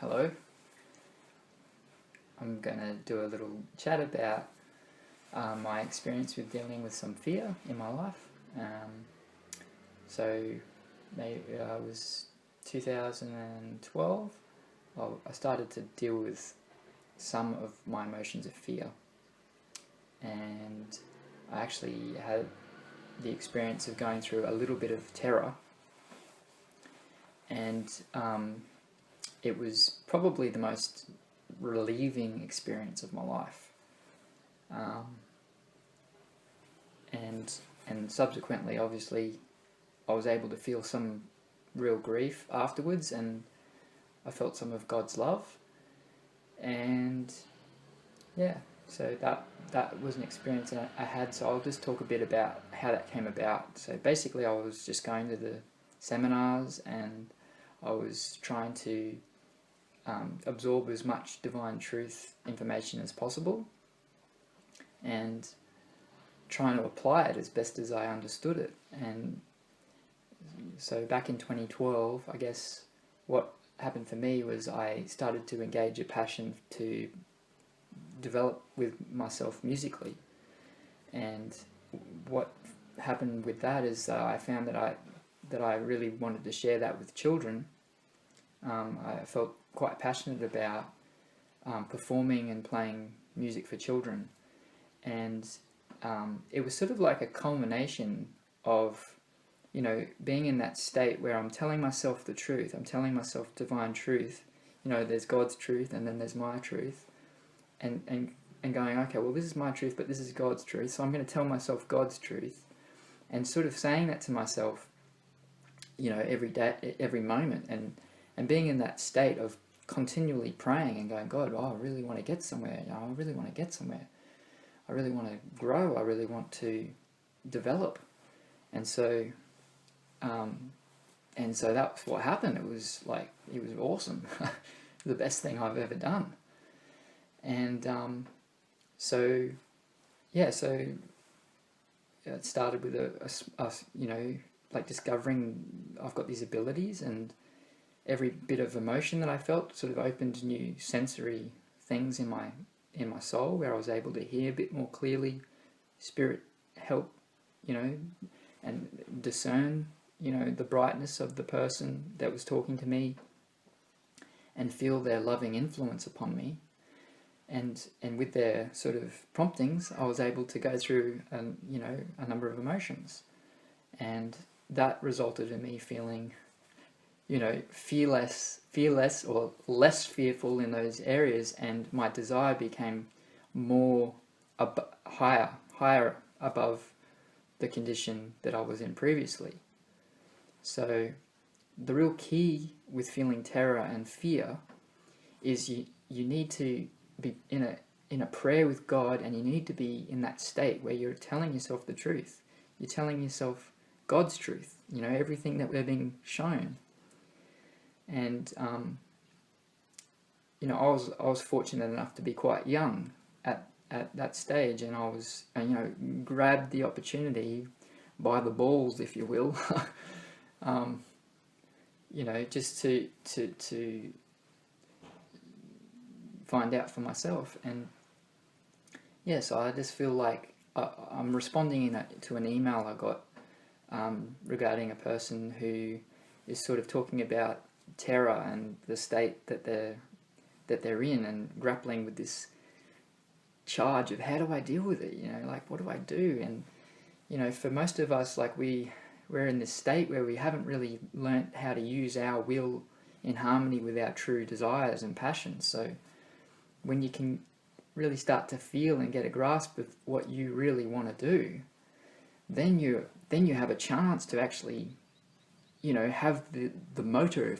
Hello. I'm going to do a little chat about my experience with dealing with some fear in my life. So maybe it was 2012. I started to deal with some of my emotions of fear, and I actually had the experience of going through a little bit of terror, and it was probably the most relieving experience of my life. And subsequently, obviously, I was able to feel some real grief afterwards, and I felt some of God's love. And yeah, so that was an experience that I had. So I'll just talk a bit about how that came about. So basically, I was just going to the seminars, and I was trying to absorb as much divine truth information as possible, and trying to apply it as best as I understood it. And so back in 2012, I guess what happened for me was I started to engage a passion to develop with myself musically. And what happened with that is I found that I really wanted to share that with children. I felt quite passionate about performing and playing music for children, and it was sort of like a culmination of, being in that state where I'm telling myself the truth. I'm telling myself divine truth. There's God's truth, and then there's my truth, and going, okay, well, this is my truth, but this is God's truth, so I'm going to tell myself God's truth, and sort of saying that to myself, every day, every moment, and being in that state of continually praying and going, God, I really want to get somewhere. I really want to get somewhere. I really want to grow. I really want to develop. And so that's what happened. It was awesome. The best thing I've ever done. And so it started with discovering I've got these abilities, and every bit of emotion that I felt sort of opened new sensory things in my soul, where I was able to hear a bit more clearly. Spirit help, and discern, the brightness of the person that was talking to me, and feel their loving influence upon me. And with their sort of promptings, I was able to go through a number of emotions, and that resulted in me feeling fearless or less fearful in those areas, and my desire became more higher above the condition that I was in previously. So the real key with feeling terror and fear is you need to be in a prayer with God, and you need to be in that state where you're telling yourself the truth. You're telling yourself God's truth, everything that we're being shown. And I was fortunate enough to be quite young at that stage, and I was grabbed the opportunity by the balls, if you will, just to find out for myself. And so I just feel like I'm responding to an email I got regarding a person who is sort of talking about terror and the state that they're in, and grappling with this charge of how do I deal with it, what do I do? And for most of us, we're in this state where we haven't really learnt how to use our will in harmony with our true desires and passions. So when you can really start to feel and get a grasp of what you really want to do, then you have a chance to actually have the motor,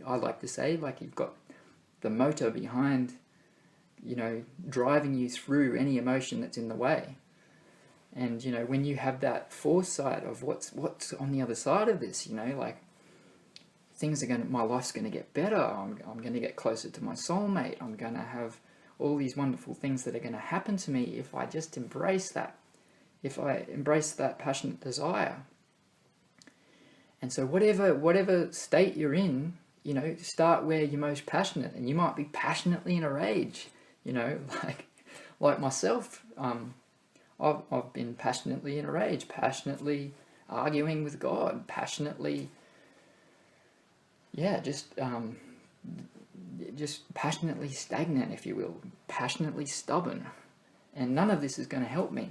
I like to say, you've got the motor behind, driving you through any emotion that's in the way. And, when you have that foresight of what's on the other side of this, my life's going to get better, I'm going to get closer to my soulmate, I'm going to have all these wonderful things that are going to happen to me if I just embrace that, passionate desire. And so whatever state you're in, you know, start where you're most passionate, and you might be passionately in a rage, you know, like myself. I've been passionately in a rage, passionately arguing with God, passionately, yeah, just passionately stagnant, if you will, passionately stubborn. And none of this is going to help me.